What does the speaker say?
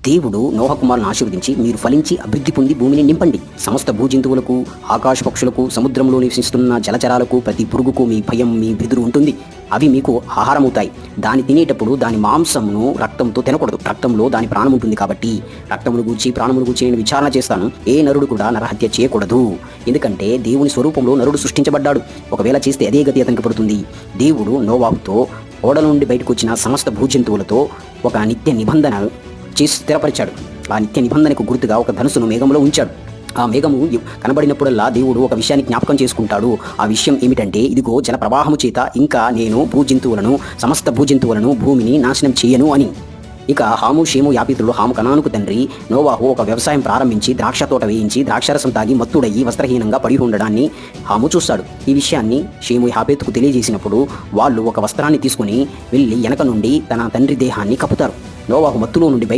దేవుడు నోహ కుమారుని ఆశీర్వదించి, మీరు ఫలించి అభివృద్ధి పొంది భూమిని నింపండి. సమస్త భూజంతువులకు, ఆకాశ పక్షులకు, సముద్రంలో నివసిస్తున్న జలచరాలకు, ప్రతి పురుగుకు మీ భయం, మీ బెదురు ఉంటుంది. అవి మీకు ఆహారమవుతాయి. దాన్ని తినేటప్పుడు దాని మాంసమును రక్తంతో తినకూడదు. రక్తంలో దాని ప్రాణం ఉంటుంది కాబట్టి రక్తమును గూర్చి ప్రాణమును గూర్చి నేను విచారణ చేస్తాను. ఏ నరుడు కూడా నరహత్య చేయకూడదు. ఎందుకంటే దేవుని స్వరూపంలో నరుడు సృష్టించబడ్డాడు. ఒకవేళ చేస్తే అదే గతి అతనికి పడుతుంది. దేవుడు నోవాహుతో ఓడ నుండి బయటకు వచ్చిన సమస్త భూజంతువులతో ఒక నిత్య నిబంధన చేసి స్థిరపరిచాడు. ఆ నిత్య నిబంధనకు గుర్తుగా ఒక ధనుసును మేఘంలో ఉంచాడు. ఆ మేఘము కనబడినప్పుడల్లా దేవుడు ఒక విషయాన్ని జ్ఞాపకం చేసుకుంటాడు. ఆ విషయం ఏమిటంటే, ఇదిగో జల ప్రవాహము చేత ఇంకా నేను సమస్త భూజంతువులను భూమిని నాశనం చేయను అని. ఇక హాము, షేము, యాపీతులు. హాము కనానుకు తండ్రి. నోవాహు ఒక వ్యవసాయం ప్రారంభించి ద్రాక్ష తోట వేయించి ద్రాక్షరసం తాగి మత్తుడయ్యి వస్త్రహీనంగా పడి ఉండడాన్ని హాము చూస్తాడు. ఈ విషయాన్ని షేము యాపేతుకు తెలియజేసినప్పుడు వాళ్ళు ఒక వస్త్రాన్ని తీసుకుని వెళ్ళి వెనక నుండి తన తండ్రి దేహాన్ని కప్పుతారు. నోవాహు మత్తులో నుండి బయటకు